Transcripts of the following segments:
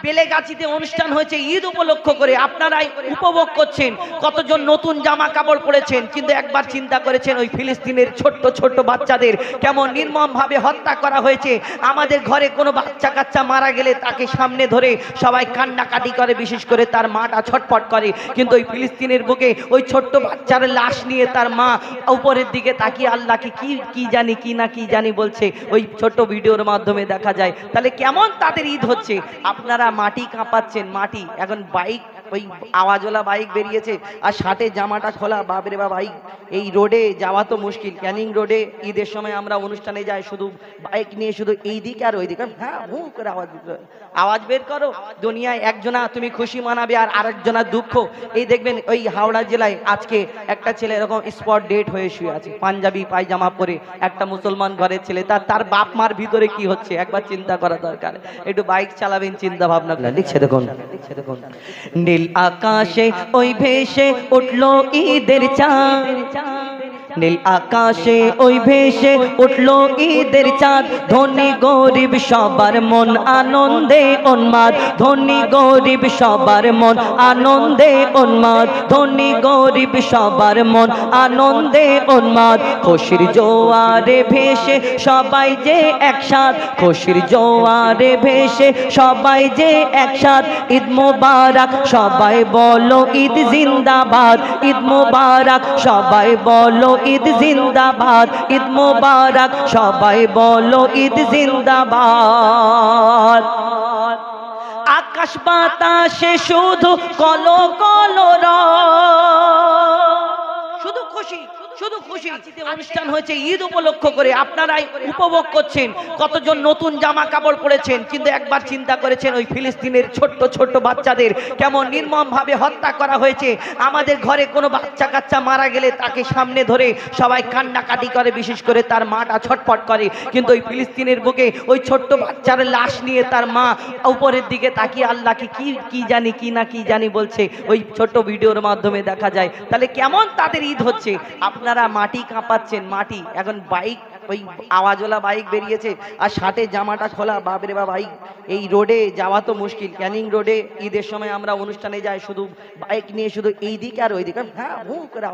বেলেগাছিতে অনুষ্ঠান হয়েছে ঈদ উপলক্ষ করে, আপনারাই উপভোগ করছেন, কতজন নতুন জামা কাপড় পরেছেন, কিন্তু একবার চিন্তা করেছেন ওই ফিলিস্তিনের ছোট্ট ছোট্ট বাচ্চাদের কেমন নির্মমভাবে হত্যা করা হয়েছে। আমাদের ঘরে কোনো বাচ্চা কাচ্চা মারা গেলে তাকে সামনে ধরে সবাই কান্নাকাটি করে, বিশেষ করে তার মাটা ছটফট করে, কিন্তু ওই ফিলিস্তিনের বুকে ওই ছোট্ট বাচ্চার লাশ নিয়ে তার মা উপরের দিকে তাকিয়ে আল্লাহকে কি জানি কি না কি জানি বলছে, ওই ছোট্ট ভিডিওর মাধ্যমে দেখা যায়। তাহলে কেমন তাদের ঈদ হচ্ছে। আপনারা মাটি কাঁপাচ্ছেন, মাটি এখন বাইক, ওই আওয়াজওয়ালা বাইক বেরিয়েছে আর শার্টে জামাটা খোলা, বাপরে বাবা, এই রোডে যাওয়া তো মুশকিল। ক্যানিং রোডে ঈদের সময় আমরা অনুষ্ঠানে যাই, শুধু বাইক নিয়ে শুধু এই দিকে আর ওই দিকে, হ্যাঁ হু করে আওয়াজ বের করো। দুনিয়ায় একজনা তুমি খুশি মানাবে আর আরেকজনা দুঃখ। এই দেখবেন ওই হাওড়া জেলায় আজকে একটা ছেলে এরকম স্পট ডেট হয়ে শুয়ে আছে, পাঞ্জাবি পায়জামা পরে, একটা মুসলমান ঘরের ছেলে, তার বাপ মার ভিতরে কি হচ্ছে একবার চিন্তা করা দরকার। একটু বাইক চালাবেন, চিন্তা ভাবনা লিখছে দেখুন। নীল আকাশে ওই ভেসে উঠলো ঈদের চাঁদ, নীল আকাশে ওই ভেসে উঠলো ঈদের চাঁদ, ধনী গরিব সবার মন আনন্দে উন্মাদ, ধনী গরিব সবার মন আনন্দে উন্মাদ, ধনী গরিব সবার মন আনন্দে উন্মাদ। খুশির জোয়ারে ভেসে সবাই যে একসাথ, খুশির জোয়ারে ভেসে সবাই যে একসাথ, ঈদ মোবারক সবাই বলো ঈদ জিন্দাবাদ, ঈদ মোবারক সবাই বলো ঈদ জিন্দাবাদ, ঈদ মোবারক সবাই বলো ঈদ জিন্দাবাদ। আকাশ বাতাসে শুধু কলো কলো শুধু খুশি, শুধু খুশি। অনুষ্ঠান হয়েছে ঈদ উপলক্ষ করে, আপনারাই উপভোগ করছেন, কতজন নতুন জামা কাপড় পরেছেন, কিন্তু একবার চিন্তা করেছেন ওই ফিলিস্তিনের ছোট্ট ছোট্ট বাচ্চাদের কেমন নির্মমভাবে হত্যা করা হয়েছে। আমাদের ঘরে কোনো বাচ্চা কাচ্চা মারা গেলে তাকে সামনে ধরে সবাই কান্নাকাটি করে, বিশেষ করে তার মাটা ছটফট করে, কিন্তু ওই ফিলিস্তিনের বুকে ওই ছোট্ট বাচ্চার লাশ নিয়ে তার মা উপরের দিকে তাকিয়ে আল্লাহকে কি জানি কি না কি জানি বলছে, ওই ছোট্ট ভিডিওর মাধ্যমে দেখা যায়। তাহলে কেমন তাদের ঈদ হচ্ছে। আপনারা মাটি কাঁপাচ্ছেন, মাটি এখন বাইক, ওই আওয়াজওয়ালা বাইক বেরিয়েছে আর শার্টে জামাটা খোলা, বাপরে বাবা, এই রোডে যাওয়া তো মুশকিল। ক্যানিং রোডে ঈদের সময় আমরা অনুষ্ঠানে যাই, শুধু বাইক নিয়ে শুধু এই দিকে আর ওই দিকে, হ্যাঁ হু করে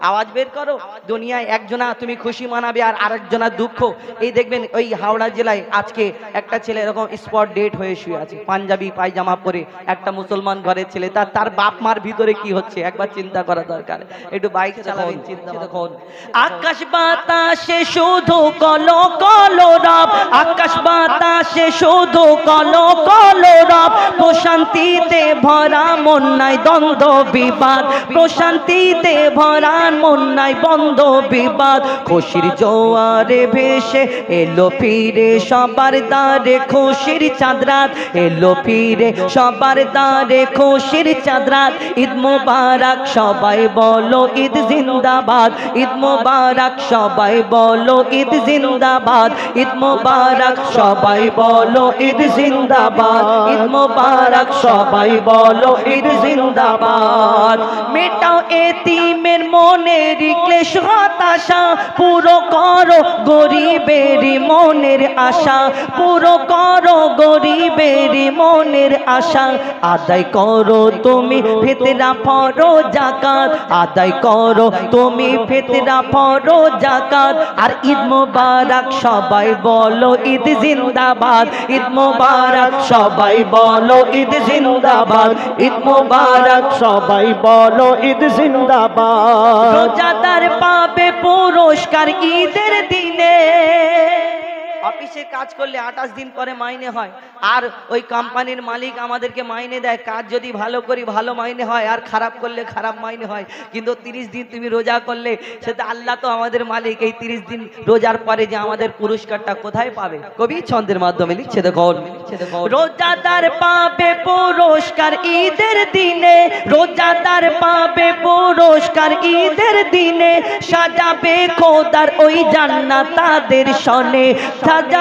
আওয়াজ বের করো। দুনিয়ায় একজনা তুমি খুশি মানাবে আর আরেকজনা দুঃখ। এই দেখবেন ওই হাওড়া জেলায় আজকে একটা ছেলে এরকম স্পট ডেট হয়ে শুয়ে আছে, পাঞ্জাবি পায়জামা পরে, একটা মুসলমান ঘরের ছেলে, তার বাপ মার ভিতরে কি হচ্ছে একবার চিন্তা করা দরকার। একটু বাইক চালাবেন, চিন্তা দেখুন। আকাশ বাতাসে শুধু কলো কলো রব, আকাশ বাতাসে শুধু কলো কলো রব, প্রশান্তিতে ভরা মন নাই দ্বন্দ্ব বিবাদ, প্রশান্তিতে ভরা মন নাই বন্ধ বিবাদ। খুশির জোয়ারে ভেসে এলো ফিরে সবার দ্বারে খুশির চাঁদরাত, এলো ফিরে সবার দ্বারে খুশির চাঁদরাত। ঈদ মোবারক সবাই বলো ঈদ জিন্দাবাদ, ঈদ মোবারক সবাই বলো ঈদ জিন্দাবাদ, ঈদ মোবারক সবাই বলো ঈদ জিন্দাবাদ, ঈদ মোবারক সবাই বলো ঈদ জিন্দাবাদ। মেটাও এতিমের মনের ক্লেশ হতাশা, পুরো করো গরিবের মনের আশা, পুরো করো গরিবের মনের আশা। আদায় করো তুমি ফিতরা ফরো যাকাত, আদায় করো তুমি ফিতরা ফরো যাকাত। আর ঈদ মোবারক সবাই বলো ঈদ জিন্দাবাদ, ঈদ মোবারক সবাই বলো ঈদ জিন্দাবাদ, ঈদ মোবারক সবাই বলো ঈদ জিন্দাবাদ। রোজাদার পাবে পুরস্কার ঈদের দিনে, অফিসে কাজ করলে 28 দিন পরে মাইনে হয়, আর ওই কোম্পানির মালিক আমাদেরকে মাইনে দেয়, কাজ যদি ভালো করি ভালো মাইনে হয়, আর খারাপ করলে খারাপ মাইনে হয়। কিন্তু 30 দিন তুমি রোজা করলে সেটা আল্লাহ তো আমাদের মালিক, এই 30 দিন রোজার পরে যে আমাদের পুরস্কারটা কোথায় পাবে, কবি ছন্দের মাধ্যমে লিখছে দেখুন। রোজাদার পাবে পুরস্কার ঈদের দিনে, রোজাদার পাবে পুরস্কার ঈদের দিনে, সাজাবে খোদার ওই জান্নাত তাদের শনে, সাজাবে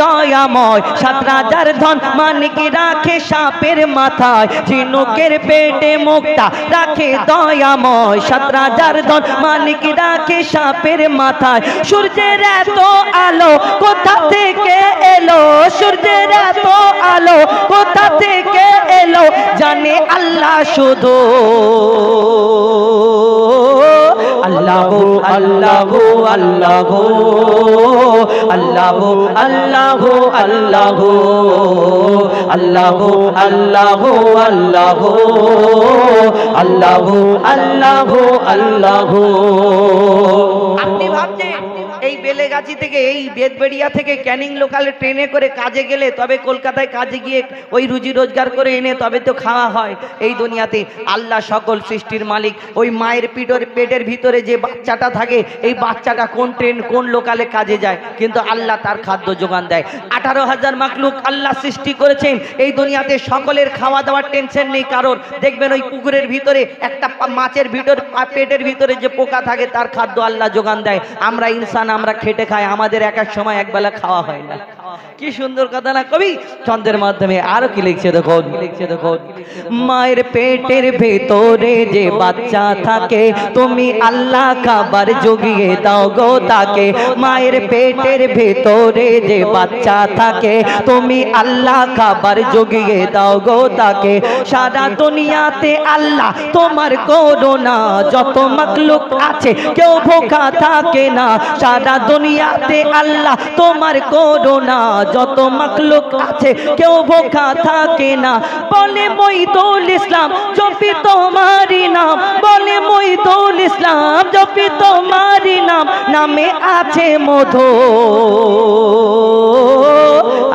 দয়াময়, 7 রাজার ধন মানিক রাখে সাপের মাথায়, ঝিনুকের পেটে মুক্তা রাখে দয়াময়, 7 রাজার ধন মানিক রাখে সাপের মাথায়। সূর্যের এত আলো কোথা থেকে এলো, সূর্যের এত আলো কোথা থেকে এলো, জানে আল্লাহ শুধু। আল্লাহু আল্লাহু আল্লাহু আল্লাহু আল্লাহু আল্লাহু আল্লাহু আল্লাহু আল্লাহু আল্লাহু আল্লাহু আল্লাহু। আপনি ভাবছেন এই বেলেগাছি থেকে, এই বেদবেড়িয়া থেকে ক্যানিং লোকালে ট্রেনে করে কাজে গেলে তবে কলকাতায় কাজে গিয়ে ওই রুজি রোজগার করে এনে তবে তো খাওয়া হয়। এই দুনিয়াতে আল্লাহ সকল সৃষ্টির মালিক। ওই মায়ের পেটের ভিতরে যে বাচ্চাটা থাকে, এই বাচ্চাটা কোন ট্রেন কোন লোকালে কাজে যায়, কিন্তু আল্লাহ তার খাদ্য যোগান দেয়। 18,000 মাখলুক আল্লাহ সৃষ্টি করেছেন। এই দুনিয়াতে সকলের খাওয়া দাওয়ার টেনশন নেই কারোর। দেখবেন ওই পুকুরের ভিতরে একটা মাছের পেটের ভিতরে যে পোকা থাকে তার খাদ্য আল্লাহ যোগান দেয়। আমরা ইনসান, আমরা খেটে খাই, আমাদের এক এক সময় একবেলা খাওয়া হয় না। কি সুন্দর কথা না কবি ছন্দের মাধ্যমে। আরো কি লিখছে দেখো, মায়ের পেটের ভেতরে যে বাচ্চা থাকে, তুমি আল্লাহ খাবার জুগিয়ে দাও গো তাকে। মায়ের পেটের ভেতরে যে বাচ্চা থাকে, তুমি আল্লাহ খাবার জুগিয়ে দাও গো তাকে। সারা দুনিয়াতে আল্লাহ তোমার করোনা, যত মাখলুক আছে কেউ ভোকা থাকে না। সারা দুনিয়াতে আল্লাহ তোমার করোনা, যত মাখলুক আছে কেউ ভোকা থাকে না। বলে মঈদুল ইসলাম জপি তোমারি নাম, বলে মঈদুল ইসলাম জপি তোমারি নাম, নামে আছে মধু।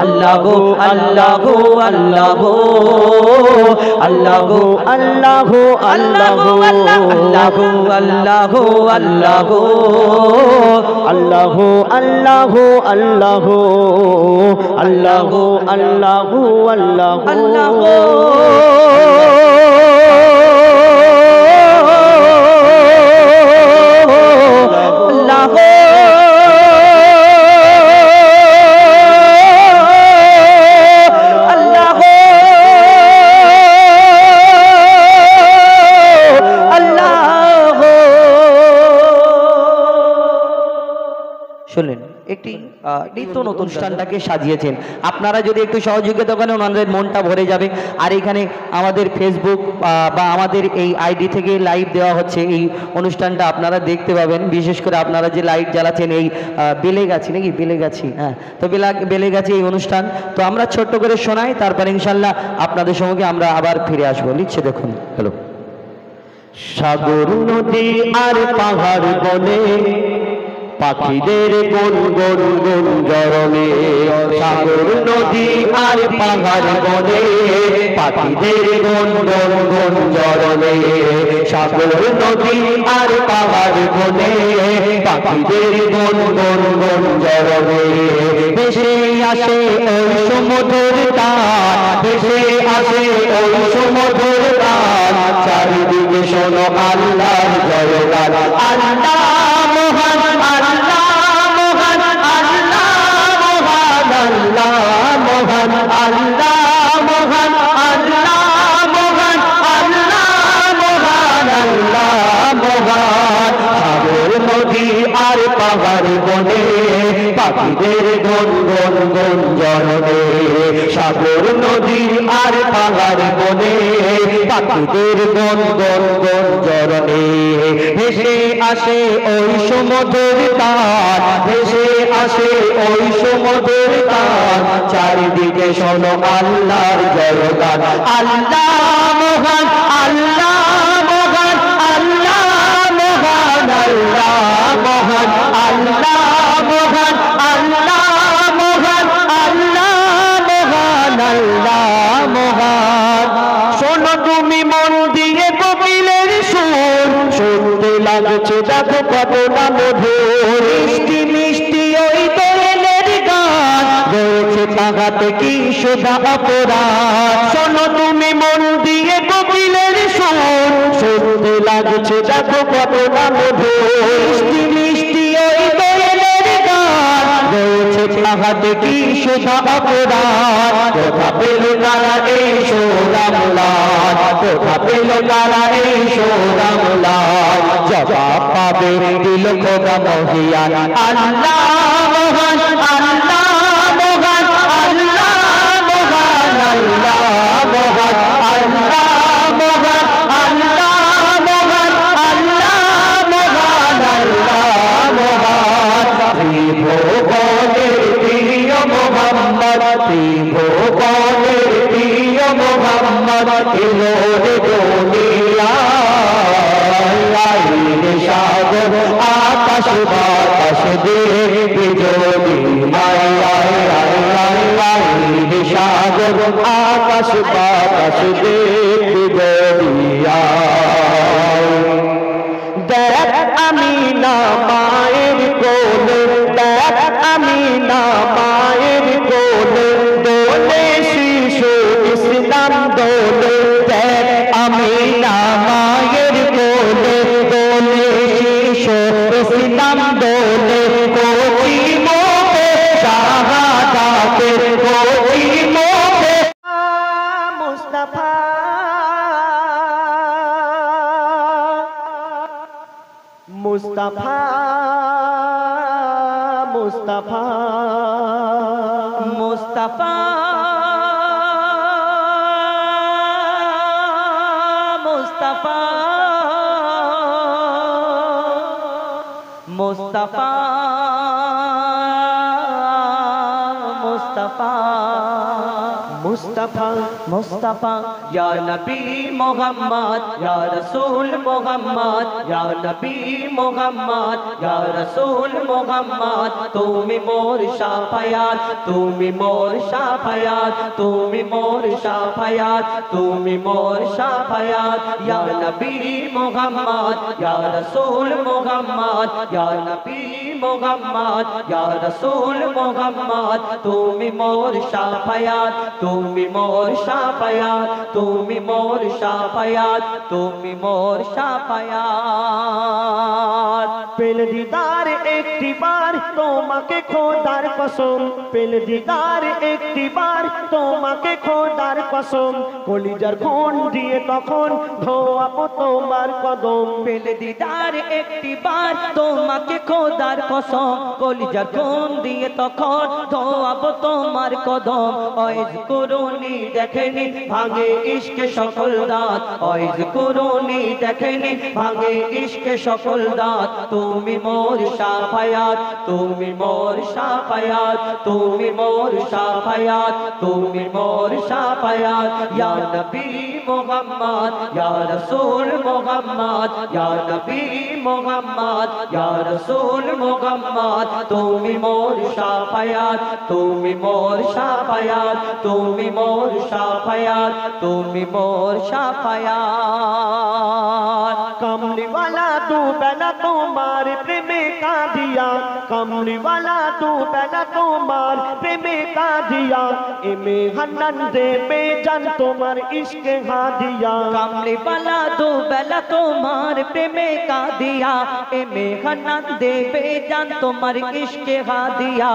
আল্লাহু আল্লাহু আল্লাহু আল্লাহু আল্লাহু আল্লাহু আল্লাহু আল্লাহু আল্লাহু আল্লাহু আল্লাহু আল্লাহু আল্লাহু আল্লাহু আল্লাহু আল্লাহু। শুনলেন একটি নিত্য নতুন অনুষ্ঠানটাকে সাজিয়েছেন। আপনারা যদি একটু সহযোগিতা করেন ওনাদের মনটা ভরে যাবে। আর এখানে আমাদের ফেসবুক বা আমাদের এই আইডি থেকে লাইভ দেওয়া হচ্ছে এই অনুষ্ঠানটা, আপনারা দেখতে পাবেন। বিশেষ করে আপনারা যে লাইট জ্বালাচ্ছেন এই বেলেগাছি নাকি, বেলেগাছি, হ্যাঁ, তো বেলেগাছি এই অনুষ্ঠান। তো আমরা ছোট্ট করে শোনাই, তারপর ইনশাল্লাহ আপনাদের সঙ্গে আমরা আবার ফিরে আসবো। লিখছে দেখুন, হ্যালো। সাগর নদী আর পাহাড় বনে পাখিদের গুন গুন গুন জরনে, সাগর নদী আর পাহাড় বনে পাখিদের গুন গুন গুন জরনে। সাগর নদী আর পাহাড় বনে পাখিদের গুন গুন গুন জরনে। ভেসে আসে ওই সমুদ্রের তার, ভেসে আসে ওই সমুদ্রের তার, চারিদিকে শোনো আল্লাহর জয়গান। আল্লাহ মহান, আল্লাহ মহান, আল্লাহ মহান, আল্লাহ মহান, আল্লাহ মহান, আল্লাহ মহান, আল্লাহ মহান, আল্লাহ মহান। সাগর নদী আর পাহাড় বনে পাখিদের গুন গুন গুন জরনে। সাগর নদী আর পাহাড় বনে পাখিদের গুন গুন গুন জরনে। ভেসে আসে ওই সমুদ্রের তার, ভেসে আসে ওই সমুদ্রের তার, চারিদিকে শোনো আল্লাহর জয়গান। আল্লাহ মহান, আল্লাহ মহান, আল্লাহ মহান, আল্লাহ মহান, আল্লাহ মহান, আল্লাহ মহান, আল্লাহ মহান, আল্লাহ মহান। শোনো তুমি মন দিয়ে কোকিলের সুর, শুনতে লাগছে দেখো কত না মধুর, মিষ্টি মিষ্টি ওই দোয়েলের গান, রয়েছে তাহাতে কি সুধা অপরাধ। শোনো তুমি মন দিয়ে কোকিলের সুর, শুনতে লাগছে দেখো কত না মধুর, মিষ্টি মিষ্টি ওই দোয়েলের গান, রয়েছে তাহাতে কি সুধা অপরাধ কোথা পেল তারা এই সোনামুলাদ কোথা পেল তারা এই সোনামুলাদ জবাব পাবে দিল খোদা মহিয়ান আল্লাহ মহান আল্লাহ মহান আল্লাহ মহান আল্লাহ মহান আল্লাহ মহান আল্লাহ মহান আল্লাহ মহান আল্লাহ মহান ত্রিভুবনের প্রিয় মোহাম্মদ ত্রিভুবনের প্রিয় মোহাম্মদ এলো রে দুনিয়ায় সাগর আকাশ বাতাস দেখবি যদি সাগর আকাশ বাতাস দেখবি যদি দেখ আমি না মায়ের কোলে দেখ আমি না মায়ের কোলে দোলে শিশু ইসলাম দোলে দেখ আমি না মায়ের কোলে দোলে শিশু ইসলাম দোলে কোটি মোহে শাহাদাতের কোটি মোহে মুস্তাফা মুস্তাফা মুস্তাফা মুস্তাফা মুস্তাফা মুস্তাফা মুস্তাফা মুস্তাফা মুস্তাফা ইয়া নবী মুহাম্মদ ইয়া রাসূল মুহাম্মদ ইয়া নবী মুহাম্মদ ইয়া রাসূল মুহাম্মদ তুমি মোর শাফায়াত তুমি মোর শাফায়াত তুমি মোর শাফায়াত তুমি মোর শাফায়াত ইয়া নবী মুহাম্মদ ইয়া রাসূল মুহাম্মদ ইয়া নবী মুহাম্মদ ইয়া রাসূল মুহাম্মদ তুমি মোর শাফায়াত তুমি মোর শাফায়াত তুমি মোর শাফায়াত তুমি মোর শাফায়াত পেল দিদার একটি বার তোমাকে খোদার কসম পেল দিদার একটি বার তোমাকে খোদার কসম কলিজার খুন দিয়ে তখন ধোয়াবো তোমার কদম পেল দিদার একটি বার তোমাকে খোদার কসম কলিজার খুন দিয়ে তখন ধোয়াবো তোমার কদম ওয়াইজ করুনি দেখেনি ভাঙে ইশকে সকল দাঁত ওয়াইজ করুনি দেখেনি ভাঙে ইশকে সকল দাঁত তুমি মোর শাফায়াত তুমি মোর শাফায়াত তুমি মোর শাফায়াত তুমি মোর শাফায়াত ইয়া নবী মুহাম্মদ ইয়া রাসূল মুহাম্মদ ইয়া নবী মুহাম্মদ ইয়া রাসূল মুহাম্মদ তুমি মোর শাফায়াত তুমি মোর শাফায়াত তুমি মোর শাফায়াত তুমি মোর শাফায়াত कमली वाला तू बेला तुम्हारे प्रेमे का दिया कमली वाला तू बेला तुम्हार प्रेमे का दिया इमे हन्नन दे बेजान तुम्हार इश्क हा दिया कमली वाला तू बेला तुम्हार प्रेमे का दिया इमे हन्नन दे बेजान तुम्हार इश्क हा दिया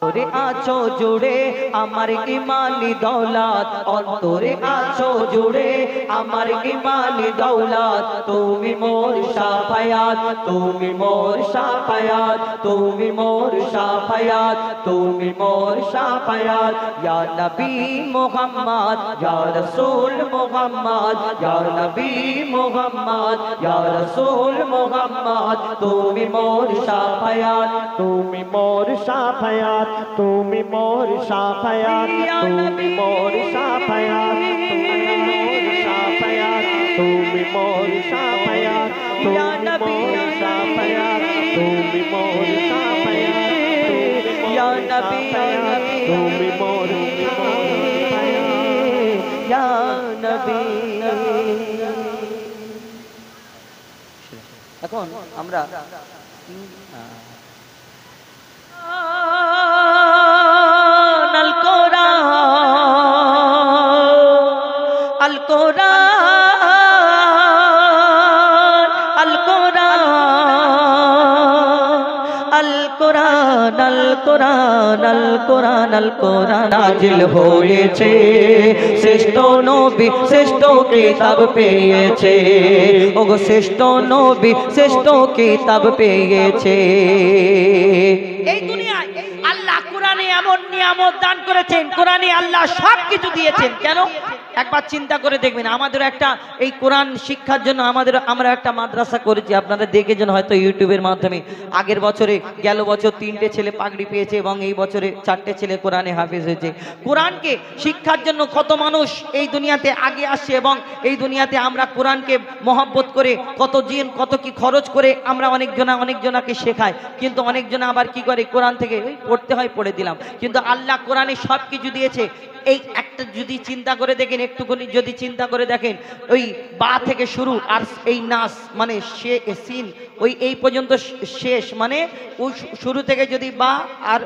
তোরে আছো জুড়ে আমার ইমানি দৌলত অন্তরে আছো জুড়ে আমার ইমানি দৌলত তুমি মোর শাফায়াত তুমি মোর শাফায়াত তুমি মোর শাফায়াত তুমি মোর শাফায়াত ইয়া নবী মুহাম্মদ ইয়া রাসূল মুহাম্মদ ইয়া নবী মুহাম্মদ ইয়া রাসূল মুহাম্মদ তুমি মোর শাফায়াত তুমি মোর শাফায়াত তুমি মোর শাফায়াত তুমি মোর শাফায়াত তুমি মোর শাফায়াত তুমি মোর শাফায়াত তুমি মোর শাফায়াত ইয়া নবী তুমি মোর ইয়া নবী এখন আমরা আল কোরআন আল কোরআন আল কোরআন আল কোরআন নাজিল হয়েছে শ্রেষ্ঠ নবী শ্রেষ্ঠ কিতাব পেয়েছে ওগো শ্রেষ্ঠ নবী শ্রেষ্ঠ কিতাব পেয়েছে এই দুনিয়ায় আল্লাহ কোরআনে এমন নিয়ামত দান করেছেন কোরআনে আল্লাহ সব কিছু দিয়েছেন কেন একবার চিন্তা করে দেখবেন আমাদের একটা এই কোরআন শিক্ষার জন্য আমরা একটা মাদ্রাসা করেছি আপনারা দেখেছেন হয়তো ইউটিউবের মাধ্যমে আগের বছরে গেল বছর 3টে ছেলে পাগড়ি পেয়েছে এবং এই বছরে 4টে ছেলে কোরআনে হাফেজ হয়েছে কোরআনকে শিক্ষার জন্য কত মানুষ এই দুনিয়াতে আগে আসছে এবং এই দুনিয়াতে আমরা কোরআনকে মহব্বত করে কত কি খরচ করে আমরা অনেকজনাকে শেখাই কিন্তু অনেকজনা আবার কি করে কোরআন থেকে পড়তে হয় পড়ে দিলাম কিন্তু আল্লাহ কোরআনে সব কিছু দিয়েছে এই একটা যদি চিন্তা করে দেখেন একটুখানি যদি চিন্তা করে দেখেন ওই বা থেকে শুরু আর এই নাস মানে সিন ওই এই পর্যন্ত শেষ মানে ওই শুরু থেকে যদি বা আর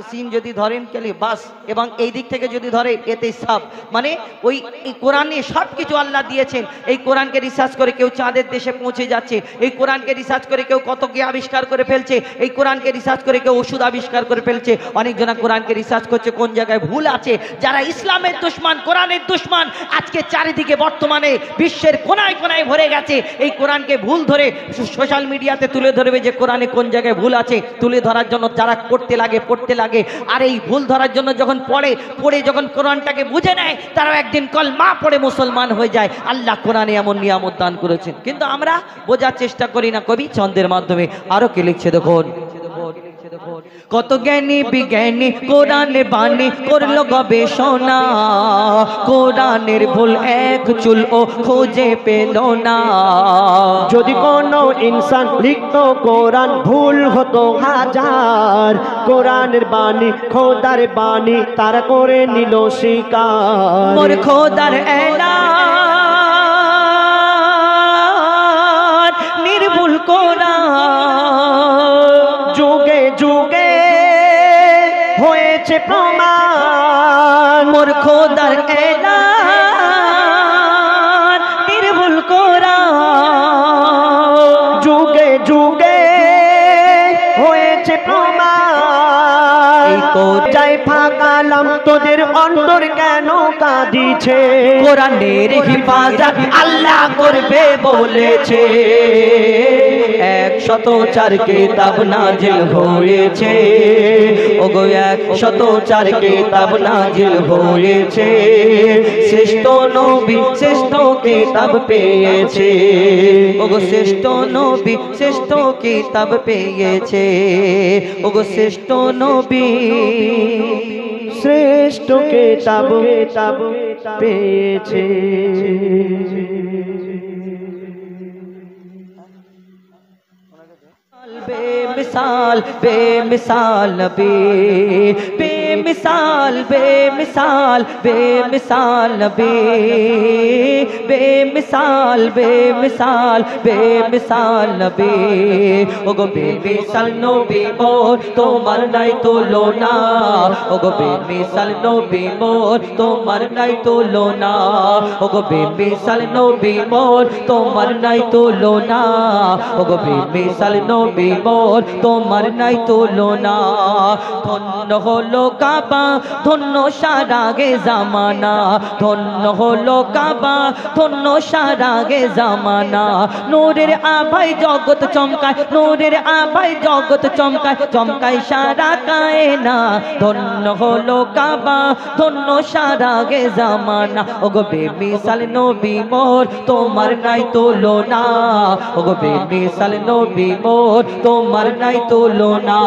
সিন যদি ধরেন কেলি বাস এবং এই দিক থেকে যদি ধরে এতে সব মানে ওই এই কোরআনে সব কিছু আল্লাহ দিয়েছেন এই কোরআনকে রিসার্চ করে কেউ চাঁদের দেশে পৌঁছে যাচ্ছে এই কোরআনকে রিসার্চ করে কেউ কত কি আবিষ্কার করে ফেলছে এই কোরআনকে রিসার্চ করে কেউ ওষুধ আবিষ্কার করে ফেলছে অনেকজনা কোরআনকে রিসার্চ করছে কোন জায়গায় ভুল আছে যারা ইসলামের দুশমন কোরআনের দুশমন আজকে চারিদিকে বর্তমানে বিশ্বের কোনায় কোনায় ভরে গেছে এই কোরআনকে ভুল ধরে সোশ্যাল মিডিয়াতে তুলে ধরবে যে কোরআনে কোন জায়গায় ভুল আছে তুলে ধরার জন্য যারা পড়তে লাগে আর এই ভুল ধরার জন্য যখন পড়ে যখন কোরআনটাকে বুঝে নেয় তারাও একদিন কলমা পড়ে মুসলমান হয়ে যায় আল্লাহ কোরআনে এমন নিয়ামত দান করেছেন কিন্তু আমরা বোঝার চেষ্টা করি না কবি ছন্দের মাধ্যমে আরো কি লিখছে দেখুন কত জ্ঞানী বিজ্ঞানী কোরআনের বাণী করলো গবেষণা কোরআনের ভুল এক চুল ও খুঁজে পেল না যদি কোনো ইনসান লিখতো কোরআন ভুল হতো হাজার কোরআনের বাণী খোদার বাণী তারা করে নিল স্বীকার মোর খোদার এলান নির্ভুল কোরআন যুগে যুগে হয়েছে প্রমাণ মোর খোদার এলান নির্ভুল কোরআন যুগে যুগে হয়েছে প্রমাণ যাই ফাঁকালাম তোদের অন্তর কেন কাঁদিছে কোরআনের হিফাজত আল্লাহ করবে বলেছে 104 কিতাব নাজিল হয়েছে ওগো 104 কিতাব নাজিল হয়েছে শ্রেষ্ঠ নবী শ্রেষ্ঠ কিতাব পেয়েছে ওগো শ্রেষ্ঠ নবী শ্রেষ্ঠ কিতাব পেয়েছে ওগো শ্রেষ্ঠ নবী শ্রেষ্ঠ কিতাব পেয়েছে बेमिसाल बेमिसाल नबी बेमिसाल बेमिसाल बेमिसाल नबी बेमिसाल बेमिसाल बेमिसाल नबी ओगो बेमिसाल नबी मोर তোমার নাই তুলনা ওগো বেমিসাল নবী মোর তোমার নাই তুলনা ওগো বেমিসাল নবী মোর তোমার নাই তুলনা ওগো বেমিসাল নবী মোর তোমার নাই তুলনা ধন্য হলো কাবা ধন্য সারাগে জামানা ধন্য হলো কাবা ধন্য সারাগে জামানা নূরের আভায় জগৎ চমকায় নূরের আভায় জগৎ চমকায় চমকায় সারা কায়না ধন্য হলো কাবা ধন্য সারাগে জামানা ওগো বেমিসাল নবী মোর তোমার নাই তুলনা ওগো বেমিসাল নবী মোর তোমার নাই তুলনা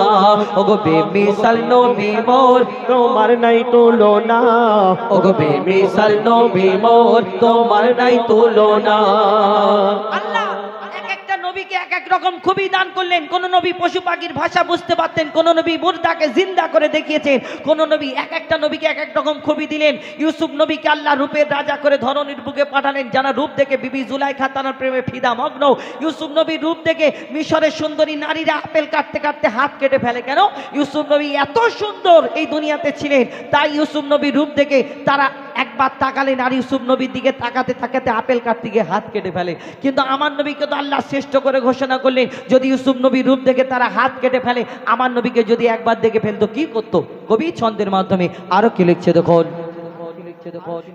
ওগো বেমিসাল নবী মোর তোমার নাই তুলনা ওগো বেমিসাল নবী মোর তোমার নাই তুলনা আল্লাহ এক একটা নবীকে এক এক রকম খুবই দান করলেন কোন নবী পশু পাখির ভাষা বুঝতে পারতেন কোন নবী মুর্দাকে জিন্দা করে দেখিয়েছেন কোন নবী এক একটা নবীকে এক এক রকম খুবই দিলেন ইউসুফ নবীকে আল্লাহ রূপের রাজা করে ধরনীর বুকে পাঠালেন যারা রূপ দেখে বিবি জুলাইখা তার প্রেমে ফিদা মগ্ন ইউসুফ নবীর রূপ দেখে মিশরের সুন্দরী নারীরা আপেল কাটতে কাটতে হাত কেটে ফেলে কেন ইউসুফ নবী এত সুন্দর এই দুনিয়াতে ছিলেন তাই ইউসুফ নবীর রূপ দেখে তারা একবার তাকালেন আর ইউসুফ নবীর দিকে তাকাতে তাকাতে আপেল কাটতে গিয়ে হাত কেটে ফেলে। কিন্তু আমার নবীকে তো আল্লাহ শ্রেষ্ঠ করে ঘোষণা করলেন, যদি ইউসুফ নবীর রূপ দেখে তারা হাত কেটে ফেলে, আমার নবীকে যদি একবার দেখে ফেলতো কি করতো? কবি ছন্দের মাধ্যমে আরো কি লিখছে দেখুন।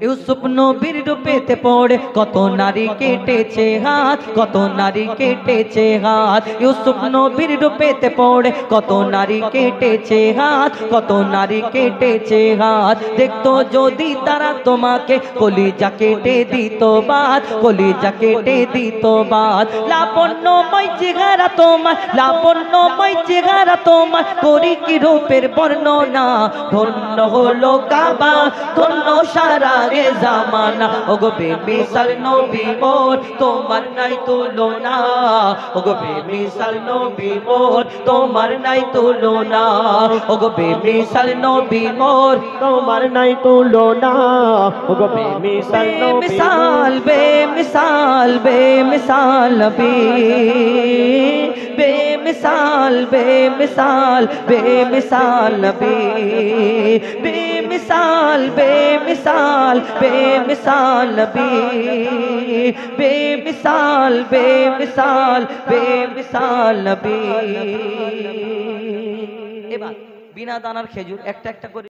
ইউসুফ নবীর রূপেতে পড়ে কত নারী কেটেছে হাত, কত নারী কেটেছে হাত। ইউসুফ নবীর রূপেতে পড়ে কত নারী কেটেছে হাত, কত নারী কেটেছে হাত। দেখতো যদি তারা তোমাকে কলিজা কেটে দিত বাদ, কলিজা কেটে দিত বাদ। লাবণ্যময় চেহারা তোমার, লাবণ্যময় চেহারা তোমার, করি কি রূপের বর্ণনা। ধন্য হলো কাবা, ধন্য সারা গে জামানা। ওগো বেমিসাল নবী মোর, তোমার নাই তুলনা। ওগো বেমিসাল নবী মোর, তোমার নাই তুলনা। ওগো বেমিসাল নবী মোর, তোমার নাই তুলনা। ওগো বেমিসাল নবী, বেমিসাল বেমিসাল বেমিসাল নবী, বেমিসাল বেমিসাল বেমিসাল নবী, বেমিসাল বেমিসাল বেমিসাল নবী, বেমিসাল বেমিসাল বেমিসাল নবী। এবার বিনা দানার খেজুর একটা একটা করে